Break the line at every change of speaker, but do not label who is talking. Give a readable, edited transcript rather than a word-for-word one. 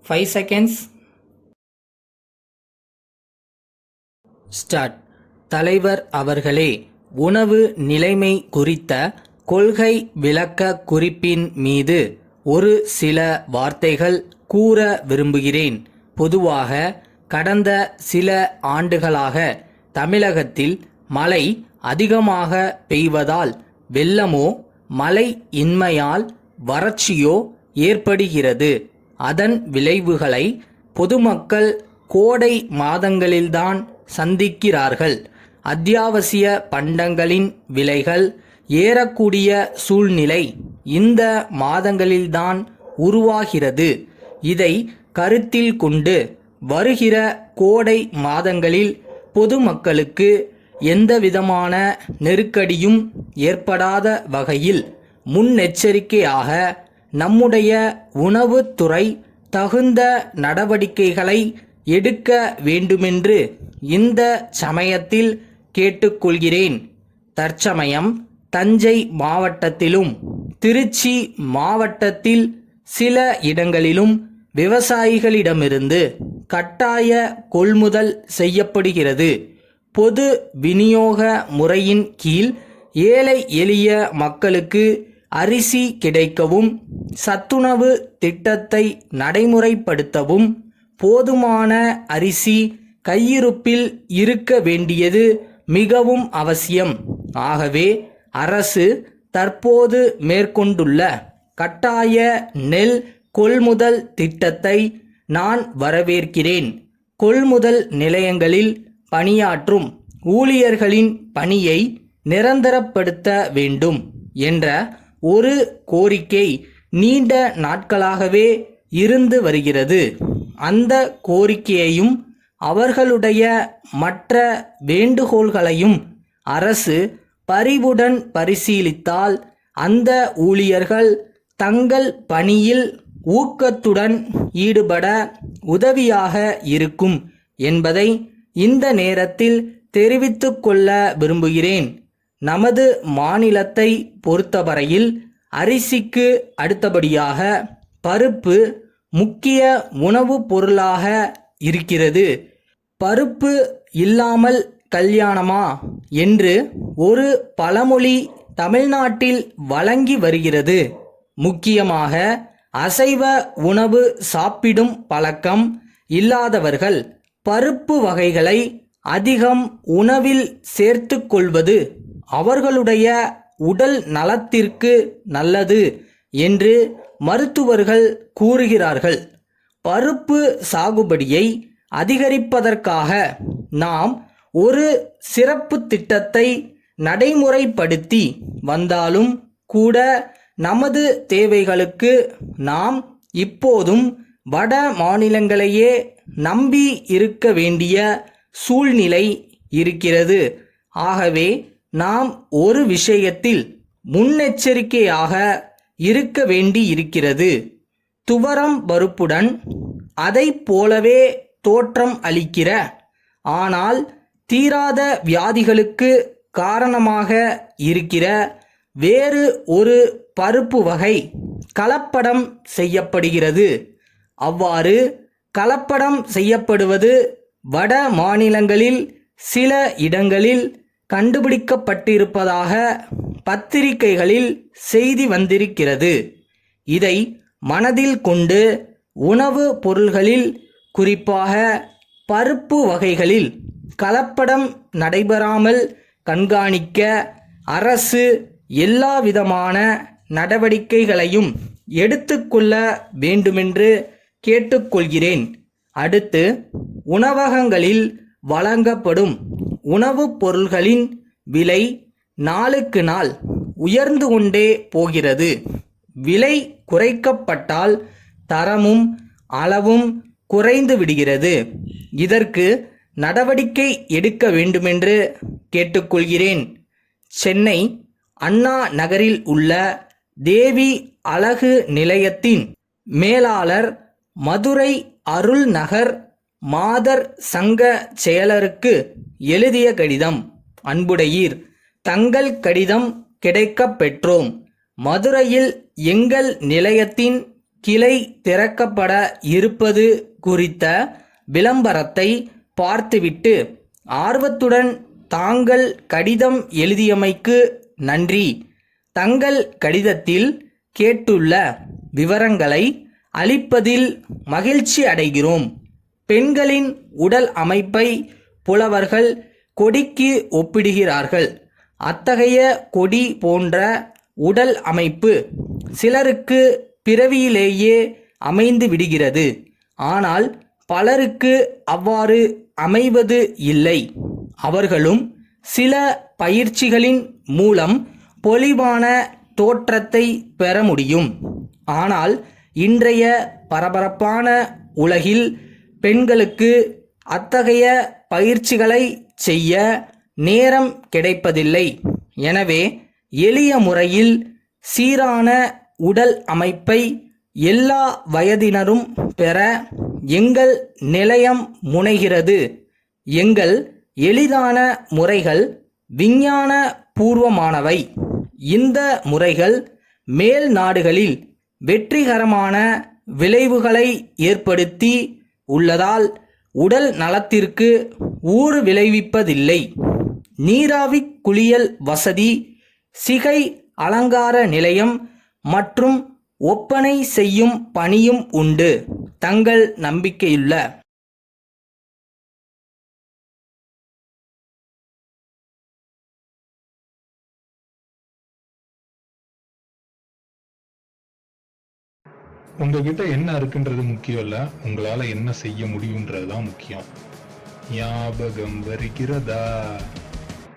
5 seconds. Start. தலைவர் அவர்களே, உணவு நிலைமை குறித்த கொள்கை விளக்க குறிப்பின் மீது ஒரு சில வார்த்தைகள் கூற விரும்புகிறேன். பொதுவாக கடந்த சில ஆண்டுகளாக தமிழகத்தில் மழை அதிகமாக பெய்வதால் வெள்ளமோ மழை இன்மையால் வறட்சியோ ஏற்படுகிறது. அதன் விளைவுகளை பொதுமக்கள் கோடை மாதங்களில்தான் சந்திக்கிறார்கள். அத்தியாவசிய பண்டங்களின் விலைகள் ஏறக்கூடிய சூழ்நிலை இந்த மாதங்களில்தான் உருவாகிறது. இதை கருத்தில் கொண்டு வருகிற கோடை மாதங்களில் பொதுமக்களுக்கு எந்தவிதமான நெருக்கடியும் ஏற்படாத வகையில் முன்னெச்சரிக்கையாக நம்முடைய உணவுத்துறை தகுந்த நடவடிக்கைகளை எடுக்க வேண்டுமென்று இந்த சமயத்தில் கேட்டுக்கொள்கிறேன். தற்சமயம் தஞ்சை மாவட்டத்திலும் திருச்சி மாவட்டத்தில் சில இடங்களிலும் விவசாயிகளிடமிருந்து கட்டாய கொள்முதல் செய்யப்படுகிறது. பொது விநியோக முறையின் கீழ் ஏழை எளிய மக்களுக்கு அரிசி கிடைக்கவும், சத்துணவு திட்டத்தை நடைமுறைப்படுத்தவும் போதுமான அரிசி கையிருப்பில் இருக்க வேண்டியது மிகவும் அவசியம். ஆகவே அரசு தற்போது மேற்கொண்டுள்ள கட்டாய நெல் கொள்முதல் திட்டத்தை நான் வரவேற்கிறேன். கொள்முதல் நிலையங்களில் பணியாற்றும் ஊழியர்களின் பணியை நிரந்தரப்படுத்த வேண்டும் என்ற ஒரு கோரிக்கை நீண்ட நாட்களாகவே இருந்து வருகிறது. அந்த கோரிக்கையையும் அவர்களுடைய மற்ற வேண்டுகோள்களையும் அரசு பரிவுடன் பரிசீலித்தால் அந்த ஊழியர்கள் தங்கள் பணியில் ஊக்கத்துடன் ஈடுபட உதவியாக இருக்கும் என்பதை இந்த நேரத்தில் தெரிவித்துக் கொள்ள விரும்புகிறேன். நமது மாநிலத்தை பொறுத்தவரையில் அரிசிக்கு அடுத்தபடியாக பருப்பு முக்கிய உணவுப் பொருளாக இருக்கிறது. பருப்பு இல்லாமல் கல்யாணமா என்று ஒரு பழமொழி தமிழ்நாட்டில் வழங்கி வருகிறது. முக்கியமாக அசைவ உணவு சாப்பிடும் பழக்கம் இல்லாதவர்கள் பருப்பு வகைகளை அதிகம் உணவில் சேர்த்து கொள்வது அவர்களுடைய உடல் நலத்திற்கு நல்லது என்று மருத்துவர்கள் கூறுகிறார்கள். பருப்பு சாகுபடியை அதிகரிப்பதற்காக நாம் ஒரு சிறப்பு திட்டத்தை நடைமுறைப்படுத்தி வந்தாலும் கூட நமது தேவைகளுக்கு நாம் இப்போதும் வட மாநிலங்களையே நம்பி இருக்க வேண்டிய சூழ்நிலை இருக்கிறது. ஆகவே நாம் ஒரு விஷயத்தில் முன்னெச்சரிக்கையாக இருக்க வேண்டி இருக்கிறது. துவரம் பருப்புடன் அதை போலவே தோற்றம் அளிக்கிற ஆனால் தீராத வியாதிகளுக்கு காரணமாக இருக்கிற வேறு ஒரு பருப்பு வகை கலப்படம் செய்யப்படுகிறது. அவ்வாறு கலப்படம் செய்யப்படுவது வட மாநிலங்களில் சில இடங்களில் கண்டுபிடிக்கப்பட்டிருப்பதாக பத்திரிகைகளில் செய்தி வந்திருக்கிறது. இதை மனதில் கொண்டு உணவு பொருள்களில் குறிப்பாக பருப்பு வகைகளில் கலப்படம் நடைபெறாமல் கண்காணிக்க அரசு எல்லாவிதமான நடவடிக்கைகளையும் எடுத்துக்கொள்ள வேண்டுமென்று கேட்டுக்கொள்கிறேன். அடுத்து, உணவகங்களில் வழங்கப்படும் உணவுப் பொருள்களின் விலை நாளுக்கு நாள் உயர்ந்து கொண்டே போகிறது. விலை குறைக்கப்பட்டால் தரமும் அளவும் குறைந்து விடுகிறது. இதற்கு நடவடிக்கை எடுக்க வேண்டுமென்று கேட்டுக்கொள்கிறேன். சென்னை அண்ணா நகரில் உள்ள தேவி அழகு நிலையத்தின் மேலாளர் மதுரை அருள் நகர் மாதர் சங்க செயலருக்கு எழுதிய கடிதம். அன்புடையீர், தங்கள் கடிதம் கிடைக்கப் பெற்றோம். மதுரையில் எங்கள் நிலையத்தின் கிளை திறக்கப்பட இருப்பது குறித்த விளம்பரத்தை பார்த்துவிட்டு ஆர்வத்துடன் தாங்கள் கடிதம் எழுதியமைக்கு நன்றி, தங்கள் கடிதத்தில் கேட்டுள்ள விவரங்களை அளிப்பதில் மகிழ்ச்சி அடைகிறோம். பெண்களின் உடல் அமைப்பை புலவர்கள் கொடிக்கு ஒப்பிடுகிறார்கள். அத்தகைய கொடி போன்ற உடல் அமைப்பு சிலருக்கு பிறவியிலேயே அமைந்து விடுகிறது. ஆனால் பலருக்கு அவ்வாறு அமைவது இல்லை. அவர்களும் சில பயிற்சிகளின் மூலம் பொலிவான தோற்றத்தை பெற முடியும். ஆனால் இன்றைய பரபரப்பான உலகில் பெண்களுக்கு அத்தகைய பயிற்சிகளை செய்ய நேரம் கிடைப்பதில்லை. எனவே எளிய முறையில் சீரான உடல் அமைப்பை எல்லா வயதினரும் பெற எங்கள் நிலையம் முனைகிறது. எங்கள் எளிதான முறைகள் விஞ்ஞான பூர்வமானவை. இந்த முறைகள் மேல் நாடுகளில் வெற்றிகரமான விளைவுகளை ஏற்படுத்தி உள்ளதால் உடல் நலத்திற்கு ஊறு விளைவிப்பதில்லை. நீராவி குளியல் வசதி, சிகை அலங்கார நிலையம் மற்றும் ஒப்பனை செய்யும் பணியும் உண்டு. தங்கள் நம்பிக்கையுள்ள
உங்ககிட்ட என்ன இருக்குன்றது முக்கியம் இல்ல, உங்களால என்ன செய்ய முடியும்ன்றதுதான் முக்கியம். ஞாபகம் வருகிறதா?